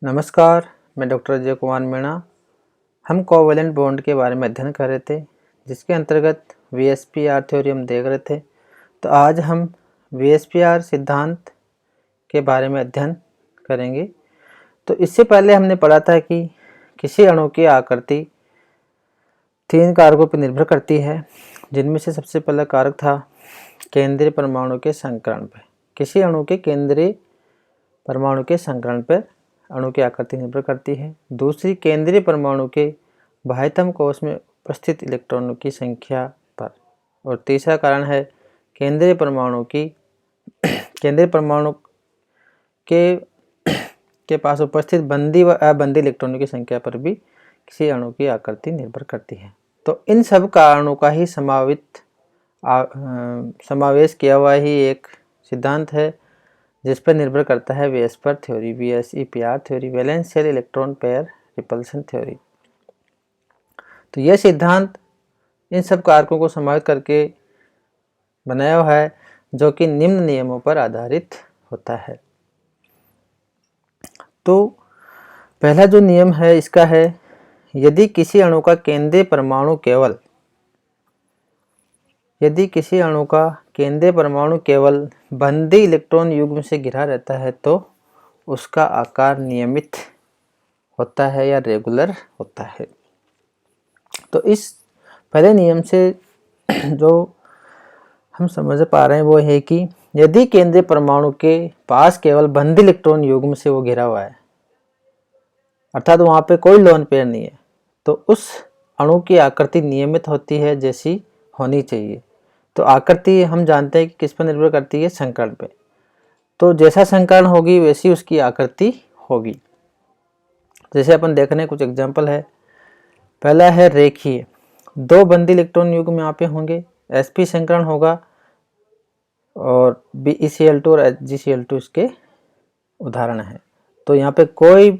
नमस्कार, मैं डॉक्टर अजय कुमार मीणा। हम कोवैलेंट बॉन्ड के बारे में अध्ययन कर रहे थे, जिसके अंतर्गत वीएसपीआर थ्योरी हम देख रहे थे। तो आज हम वीएसपीआर सिद्धांत के बारे में अध्ययन करेंगे। तो इससे पहले हमने पढ़ा था कि किसी अणु की आकृति 3 कारकों पर निर्भर करती है, जिनमें से सबसे पहला कारक था केंद्रीय परमाणु के संकरण पर। किसी अणु के केंद्रीय परमाणु के संकरण पर अणु की आकृति निर्भर करती है। दूसरी, केंद्रीय परमाणु के बाह्यतम कोश में उपस्थित इलेक्ट्रॉनों की संख्या पर। और तीसरा कारण है केंद्रीय परमाणु के पास उपस्थित बंदी व अबंदी इलेक्ट्रॉनों की संख्या पर भी किसी अणु की आकृति निर्भर करती है। तो इन सब कारणों का ही समावेश किया हुआ ही एक सिद्धांत है, जिस पर निर्भर करता है VSPR theory, VSEPR theory, valence shell electron pair repulsion theory. तो यह सिद्धांत इन सब कारकों को समाहित करके बनाया हुआ है, जो कि निम्न नियमों पर आधारित होता है। तो पहला जो नियम है इसका है, यदि किसी अणु का केंद्रीय परमाणु केवल बंदी इलेक्ट्रॉन युग्म से घिरा रहता है तो उसका आकार नियमित होता है या रेगुलर होता है। तो इस पहले नियम से जो हम समझ पा रहे हैं वो है कि यदि केंद्रीय परमाणु के पास केवल बंदी इलेक्ट्रॉन युग्म से वो घिरा हुआ है, अर्थात वहाँ पे कोई लोन पेयर नहीं है, तो उस अणु की आकृति नियमित होती है जैसी होनी चाहिए। तो आकृति हम जानते हैं कि किस पर निर्भर करती है, संकरण पे। तो जैसा संकरण होगी वैसी उसकी आकृति होगी। जैसे अपन देख रहे हैं, कुछ एग्जांपल है। पहला है रेखीय, 2 बंदी इलेक्ट्रॉन युग्म यहाँ पे होंगे, sp संकरण होगा और BeCl2 और HgCl2 इसके उदाहरण है। तो यहाँ पे कोई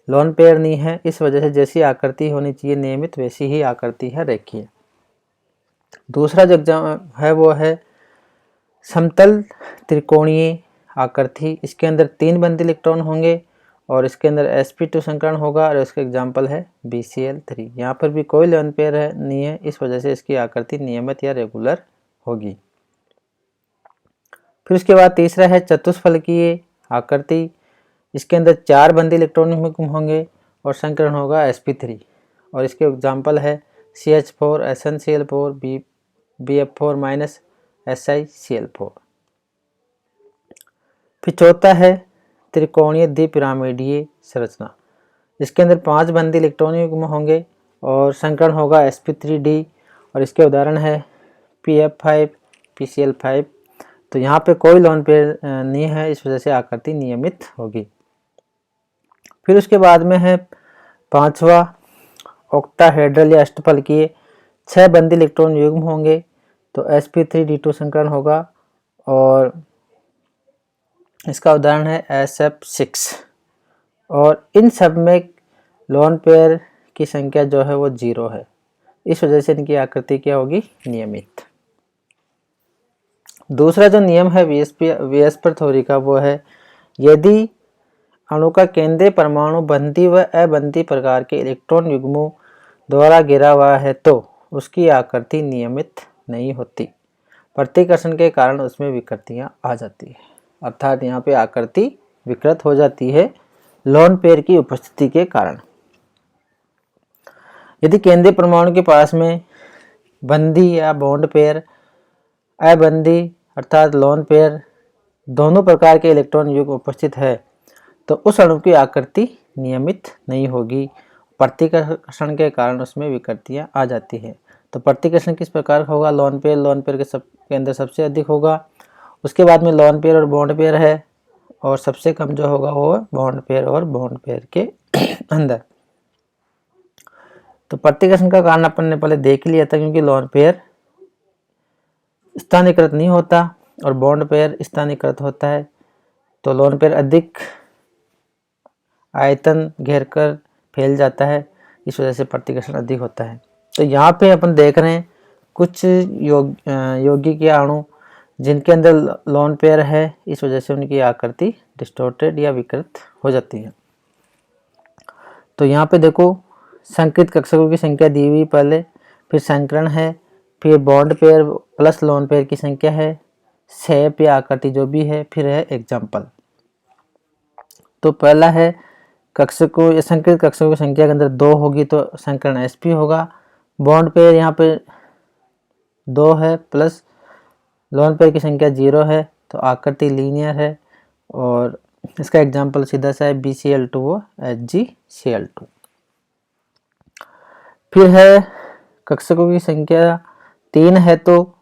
लोन पेयर नहीं है, इस वजह से जैसी आकृति होनी चाहिए नियमित वैसी ही आकृति है, रेखीय। दूसरा जो है वो है समतल त्रिकोणीय आकृति। इसके अंदर 3 बंदी इलेक्ट्रॉन होंगे और इसके अंदर sp2 संकरण होगा और इसका एग्जाम्पल है BeCl3। यहाँ पर भी कोई लोन पेयर नहीं है, इस वजह से इसकी आकृति नियमित या रेगुलर होगी। फिर उसके बाद तीसरा है चतुष्फलकीय आकृति। इसके अंदर 4 बंदी इलेक्ट्रॉन होंगे और संकरण होगा sp3 और इसके एग्जाम्पल है CH4, SnCl4, BF4- SiCl4। फिर चौथा है त्रिकोणीय द्विपिरामिडीय संरचना। इसके अंदर 5 बंदी इलेक्ट्रॉन युग्म होंगे और संकरण होगा sp3d और इसके उदाहरण है PF5, PCl5। तो यहाँ पे कोई लोन पेयर नहीं है, इस वजह से आकृति नियमित होगी। फिर उसके बाद में है 5वां ऑक्टाहेड्रल या अष्टफलकीय, 6 बंदी इलेक्ट्रॉन युग्म होंगे, तो sp3d2 संकरण होगा और इसका उदाहरण है SF6 और इन सब में लोन पेयर की संख्या जो है वो 0 है, इस वजह से इनकी आकृति क्या होगी, नियमित। दूसरा जो नियम है वीएसपीआर थ्योरी का वो है, यदि अणु का केंद्रीय परमाणु बंदी व अबंदी प्रकार के इलेक्ट्रॉन युग्मों द्वारा घिरा हुआ है तो उसकी आकृति नियमित नहीं होती, प्रतिकर्षण के कारण उसमें विकृतियां आ जाती है। अर्थात यहाँ पे आकृति विकृत हो जाती है लोन पेयर की उपस्थिति के कारण। यदि केंद्रीय परमाणु के पास में बंदी या बॉन्ड पेयर, अबंदी अर्थात लोन पेयर, दोनों प्रकार के इलेक्ट्रॉन युग्म उपस्थित है तो उस अणु की आकृति नियमित नहीं होगी, प्रतिकर्षण के कारण उसमें विकृतियां आ जाती है। तो प्रतिकर्षण किस प्रकार होगा, लोन पेयर के अंदर सबसे अधिक होगा, उसके बाद में लोन पेयर और बॉन्ड पेयर है और सबसे कम जो होगा वो बॉन्ड पेयर और बॉन्ड पेयर के अंदर। तो प्रतिकर्षण का कारण अपन ने पहले देख लिया था, क्योंकि लोन पेयर स्थानीयकृत नहीं होता और बॉन्ड पेयर स्थानीयकृत होता है, तो लोन पेयर अधिक आयतन घेर कर फैल जाता है, इस वजह से प्रतिकर्षण अधिक होता है। तो यहाँ पे अपन देख रहे हैं कुछ यौगिक अणु जिनके अंदर लोन पेयर है, इस वजह से उनकी आकृति डिस्टॉर्टेड या विकृत हो जाती है। तो यहाँ पे देखो संकृत कक्षकों की संख्या दी हुई पहले, फिर संकरण है, फिर bond pair plus lone pair की संख्या है, शेप या आकृति जो भी है, फिर है एग्जाम्पल। तो पहला है कक्षकों या संकृत कक्षकों की संख्या के अंदर 2 होगी तो संकरण एसपी होगा। बॉन्ड पेयर यहाँ पे 2 है प्लस लोन पेयर की संख्या 0 है तो आकृति लीनियर है, और इसका एग्जाम्पल सीधा सा है BCl2O HgCl2। फिर है कक्षकों की संख्या 3 है तो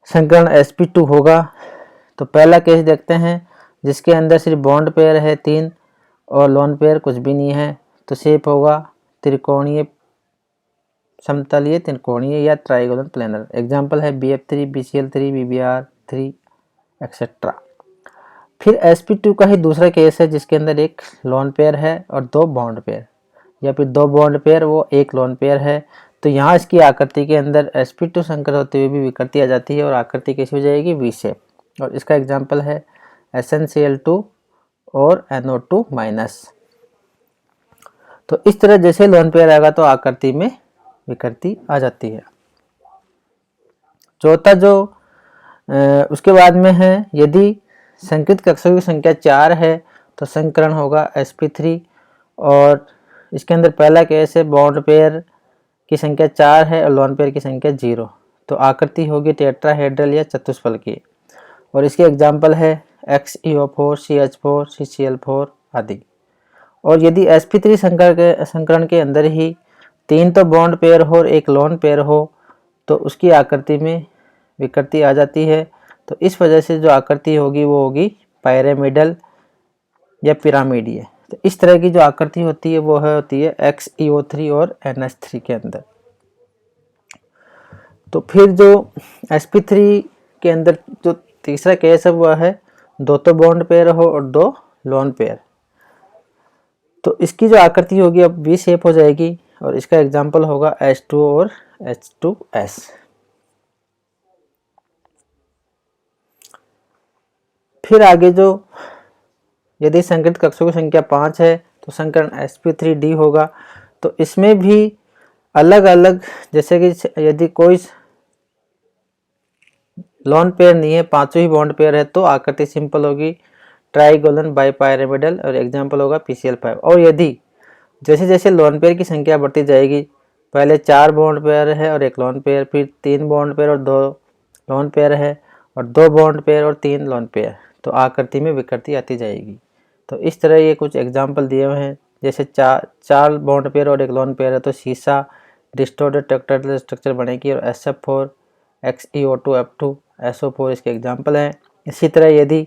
संकरण sp2 होगा। तो पहला केस देखते हैं जिसके अंदर सिर्फ बॉन्ड पेयर है 3 और लोन पेयर कुछ भी नहीं है, तो शेप होगा त्रिकोणीय, समतलीय त्रिकोणीय या ट्राइगोनल प्लेनर। एग्जाम्पल है BF3 BCl3 BBr3 एक्सेट्रा। फिर sp2 का ही दूसरा केस है जिसके अंदर एक लोन पेयर है और 2 बॉन्ड पेयर, या फिर 2 बॉन्ड पेयर वो एक लोन पेयर है। तो यहाँ इसकी आकृति के अंदर sp2 संकर होते हुए भी विकृति आ जाती है और आकृति कैसी हो जाएगी वी शेप, और इसका एग्जाम्पल है SnCl2 और NO2 माइनस। तो इस तरह जैसे लोन पेयर आएगा तो आकृति में विकृति आ जाती है। चौथा जो उसके बाद में है, यदि संकृत कक्षकों की संख्या 4 है तो संकरण होगा sp3, और इसके अंदर पहला केस है बॉन्ड पेयर की संख्या 4 है और लोन पेयर की संख्या 0, तो आकृति होगी टेट्राहेड्रल या चतुष्फल की, और इसके एग्जाम्पल है XeO4 CH4 CCl4 आदि। और यदि sp3 संकरण के अंदर ही 3 तो बॉन्ड पेयर हो और एक लोन पेयर हो तो उसकी आकृति में विकृति आ जाती है। तो इस वजह से जो आकृति होगी वो होगी पायरामिडल या पिरामिडीय। तो इस तरह की जो आकृति होती है वो होती है XeO3 और NH3 के अंदर। तो फिर जो sp3 के अंदर जो तीसरा केस है वह है 2 तो बॉन्ड पेयर हो और 2 लोन पेयर, तो इसकी जो आकृति होगी अब वी शेप हो जाएगी, और इसका एग्जाम्पल होगा H2O और H2S। फिर आगे जो यदि संकृत कक्षकों की संख्या 5 है तो संकरण sp3d होगा। तो इसमें भी अलग अलग, जैसे कि यदि कोई लोन पेयर नहीं है, 5 ही बॉन्ड पेयर है तो आकृति सिंपल होगी ट्राइगोनल बाइपायरामिडल, और एग्जाम्पल होगा PCl5। और यदि जैसे जैसे लोन पेयर की संख्या बढ़ती जाएगी, पहले 4 बॉन्ड पेयर है और एक लोन पेयर, फिर 3 बॉन्ड पेयर और 2 लोन पेयर है, और 2 बॉन्ड पेयर और 3 लोन पेयर, तो आकृति में विकृति आती जाएगी। तो इस तरह ये कुछ एग्जाम्पल दिए हुए हैं, जैसे 4 बॉन्ड पेयर और एक लोन पेयर है तो सीसा डिस्टोर्टेड टेट्राहेड्रल स्ट्रक्चर बनेगी, और SF4 XeO2 F2 SO4 इसके एग्जाम्पल हैं। इसी तरह यदि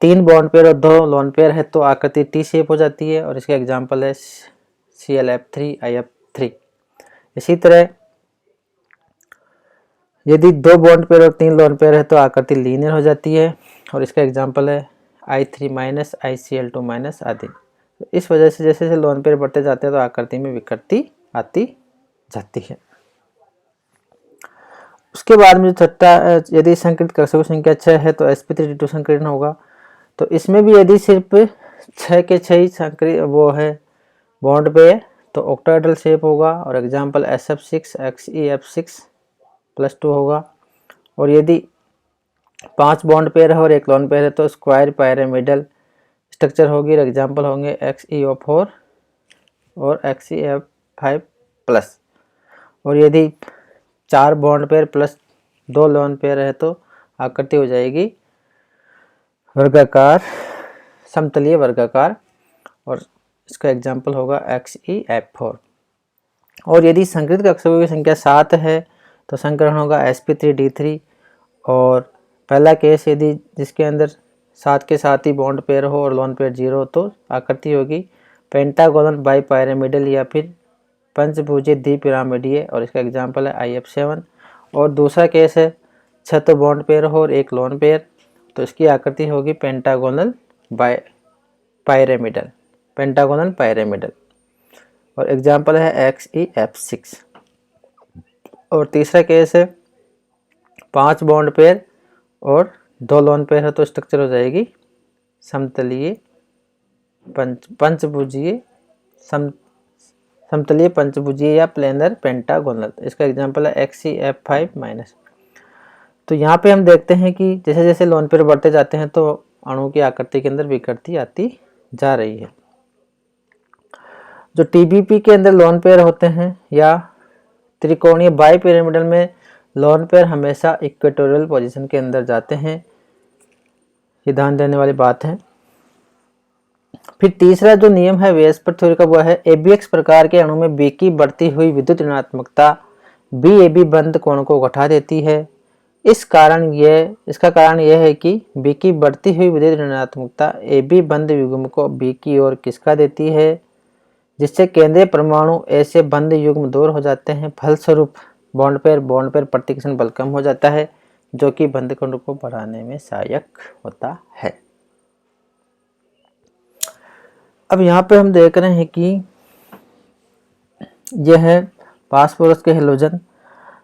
3 बॉन्ड पेयर और 2 लोन पेयर है तो आकृति टी शेप हो जाती है, और इसके एग्जाम्पल है ClF3 IF3। इसी तरह यदि 2 बॉन्ड पेयर और 3 लोन पेयर है तो आकृति लीनियर हो जाती है, और इसका एग्जाम्पल है I3 माइनस ICl2 माइनस आदि। तो इस वजह से जैसे जैसे लोन पेयर बढ़ते जाते हैं तो आकृति में विकृति आती जाती है। उसके बाद में छठा, यदि संकृत कक्षकों की संख्या 6 है तो sp3d2 संकीर्ण होगा। तो इसमें भी यदि सिर्फ 6 के 6 ही संकृत वो है बॉन्ड पेयर तो ऑक्टाहेड्रल शेप होगा, और एग्जाम्पल SF6 XeF6+2 होगा। और यदि 5 बॉन्ड पेयर है और एक लोन पेयर है तो स्क्वायर पायरामिडल स्ट्रक्चर होगी, और एग्जाम्पल होंगे XeO4 और XeF5+। और यदि 4 bond pair plus 2 lone pair है तो आकृति हो जाएगी वर्गाकार, समतलीय वर्गाकार, और इसका एग्जाम्पल होगा XeF4। और यदि संकृत कक्षकों की संख्या 7 है तो संकरण होगा sp3d3। और पहला केस यदि जिसके अंदर 7 के साथ ही बॉन्ड पेयर हो और लोन पेयर 0 हो तो आकृति होगी पेंटागोनल बाइपायरामिडल या फिर पंचभुजीय द्विपिरामिडीय, और इसका एग्जाम्पल है IF7। और दूसरा केस है 6 तो बॉन्ड पेयर हो और एक लोन पेयर, तो इसकी आकृति होगी पेंटागोनल पायरामिडल, पेंटागोनल पायरामिडल, और एग्जाम्पल है XeF6। और तीसरा केस है 5 बॉन्ड पेयर और 2 लोन पेयर है तो स्ट्रक्चर हो जाएगी समतलीय पंचभुजीय समतलीय पंचभुजीय या प्लेनर पेंटागोनल। इसका एग्जांपल है XeF5-। तो यहाँ पे हम देखते हैं कि जैसे जैसे लोन पेयर बढ़ते जाते हैं तो अणु की आकृति के अंदर विकृति आती जा रही है। जो TBP के अंदर लोन पेयर होते हैं या त्रिकोणीय बाइपिरामिडल में लोन पेयर हमेशा इक्वेटोरियल पोजीशन के अंदर जाते हैं, ये ध्यान देने वाली बात है। फिर तीसरा जो नियम है वेस्पर थ्योरी का वो है ABX प्रकार के अणु में B की बढ़ती हुई विद्युत ऋणात्मकता BAB बंद कोण को घटा देती है। इसका कारण यह है कि B की बढ़ती हुई विद्युत ऋणात्मकता AB बंद युग्म को B की ओर खिसका देती है, जिससे केंद्रीय परमाणु A से बंद युग्म दूर हो जाते हैं। फलस्वरूप बॉन्ड पेयर प्रतिकर्षण बल कम हो जाता है, जो कि बंद कोण को बढ़ाने में सहायक होता है। अब यहाँ पे हम देख रहे हैं कि यह है फास्फोरस के हेलोजन।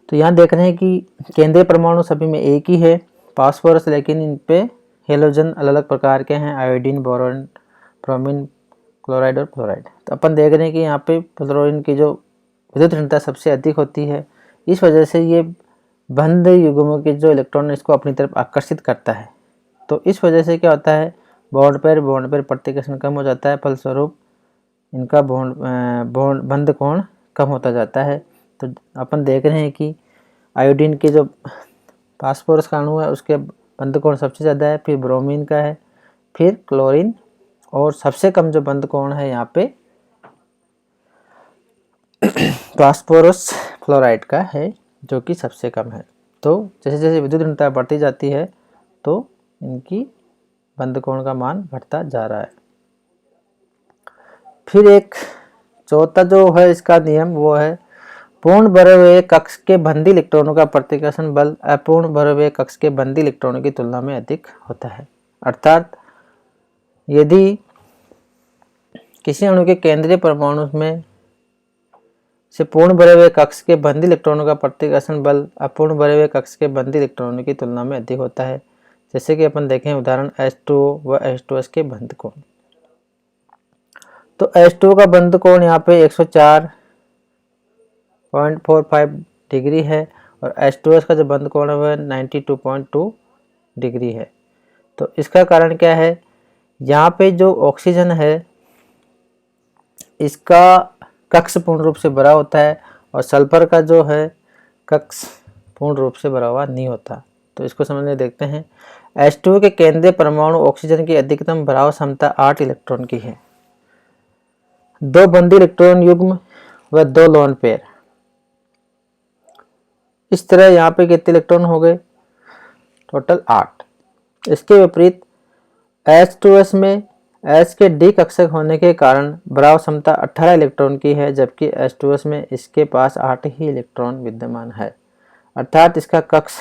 तो यहाँ देख रहे हैं कि केंद्रीय परमाणु सभी में एक ही है फास्फोरस, लेकिन इन पे हेलोजन अलग अलग प्रकार के हैं, आयोडीन, बोरोन, ब्रोमीन, क्लोराइड और फ्लोराइड। तो अपन देख रहे हैं कि यहाँ पे फ्लोरीन की जो विद्युत ऋणता सबसे अधिक होती है, इस वजह से ये बंद युग्मों के जो इलेक्ट्रॉन है इसको अपनी तरफ आकर्षित करता है। तो इस वजह से क्या होता है, बॉन्ड पेयर प्रतिकर्षण कम हो जाता है, फलस्वरूप इनका बंद कोण कम होता जाता है। तो अपन देख रहे हैं कि आयोडीन के जो फास्फोरस का अणु है उसके बंद कोण सबसे ज़्यादा है, फिर ब्रोमीन का है, फिर क्लोरीन, और सबसे कम जो बंद कोण है यहाँ पे फास्फोरस फ्लोराइड का है, जो कि सबसे कम है। तो जैसे जैसे विद्युत ऋणता बढ़ती जाती है तो इनकी बंद कोण का मान घटता जा रहा है। फिर एक चौथा जो है इसका नियम वो है पूर्ण भरे हुए कक्ष के बंदी इलेक्ट्रॉनों का प्रतिकर्षण बल अपूर्ण भरे हुए कक्ष के बंदी इलेक्ट्रॉनों की तुलना में अधिक होता है। अर्थात यदि किसी अणु के केंद्रीय परमाणु में से पूर्ण भरे हुए कक्ष के बंदी इलेक्ट्रॉनों का प्रतिकर्षण बल अपूर्ण भरे हुए कक्ष के बंदी इलेक्ट्रॉनों की तुलना में अधिक होता है, जैसे कि अपन देखें उदाहरण H2O व H2S के बंद कोण। तो H2O का बंद कोण यहाँ पे 104.45 डिग्री है और H2S का जो बंद कोण है वह 92.2 डिग्री है। तो इसका कारण क्या है, यहाँ पे जो ऑक्सीजन है इसका कक्ष पूर्ण रूप से भरा होता है और सल्फर का जो है कक्ष पूर्ण रूप से भरा हुआ नहीं होता। तो इसको समझने देखते हैं। H2O के केंद्रीय परमाणु ऑक्सीजन की अधिकतम भराव क्षमता 8 इलेक्ट्रॉन की है, 2 बंदी इलेक्ट्रॉन युग्म व 2 लोन पेयर। इस तरह यहाँ पे कितने इलेक्ट्रॉन हो गए, टोटल 8। इसके विपरीत H2S में H के D कक्षक होने के कारण भराव क्षमता 18 इलेक्ट्रॉन की है, जबकि H2S में इसके पास 8 ही इलेक्ट्रॉन विद्यमान है, अर्थात इसका कक्ष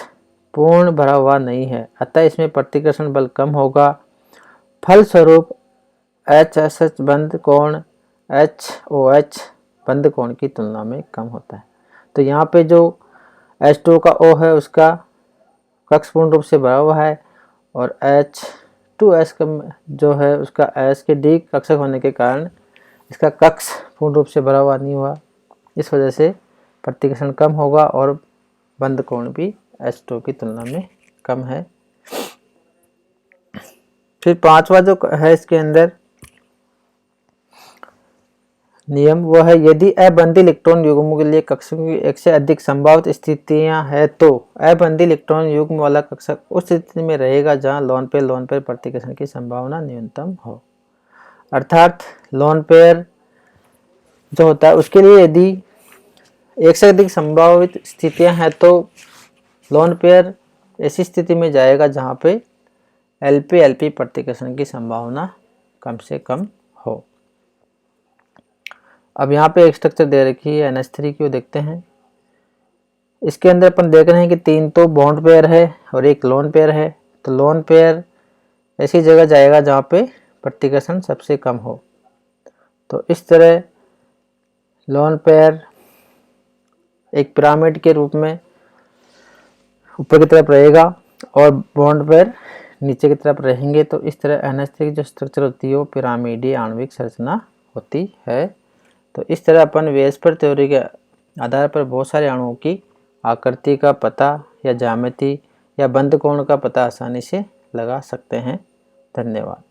पूर्ण भरा हुआ नहीं है, अतः इसमें प्रतिकर्षण बल कम होगा। फलस्वरूप HSH बंद कोण HOH बंद कोण की तुलना में कम होता है। तो यहाँ पे जो H2O का O है उसका कक्ष पूर्ण रूप से भरा हुआ है और H2S का जो है उसका H के D कक्षक होने के कारण इसका कक्ष पूर्ण रूप से भरा हुआ नहीं हुआ, इस वजह से प्रतिकर्षण कम होगा और बंद कोण भी H2O की तुलना में कम है। फिर पांचवा जो है इसके अंदर नियम वो है यदि अबंदी इलेक्ट्रॉन युग्मों के लिए कक्षकों की एक से अधिक संभावित स्थितियां हैं तो अबंदी इलेक्ट्रॉन युग्म वाला कक्षक उस स्थिति में रहेगा जहां लोन पेयर प्रतिकर्षण की संभावना न्यूनतम हो। अर्थात लोन पेयर जो होता है उसके लिए यदि एक से अधिक संभावित स्थितियां हैं तो लोन पेयर ऐसी स्थिति में जाएगा जहां पे LP-LP प्रतिकर्षण की संभावना कम से कम हो। अब यहाँ पे एक स्ट्रक्चर दे रखी है NH3 की, वो देखते हैं। इसके अंदर अपन देख रहे हैं कि 3 तो बॉन्ड पेयर है और एक लोन पेयर है। तो लोन पेयर ऐसी जगह जाएगा जहाँ पे प्रतिकर्षण सबसे कम हो। तो इस तरह लोन पेयर एक पिरामिड के रूप में ऊपर की तरफ रहेगा और बॉन्ड पेयर नीचे की तरफ रहेंगे। तो इस तरह NH3 की जो स्ट्रक्चर होती है वो पिरामिडीय आणविक संरचना होती है। तो इस तरह अपन वेस्पर थ्योरी के आधार पर बहुत सारे अणुओं की आकृति का पता या ज्यामिति या बंध कोण का पता आसानी से लगा सकते हैं। धन्यवाद।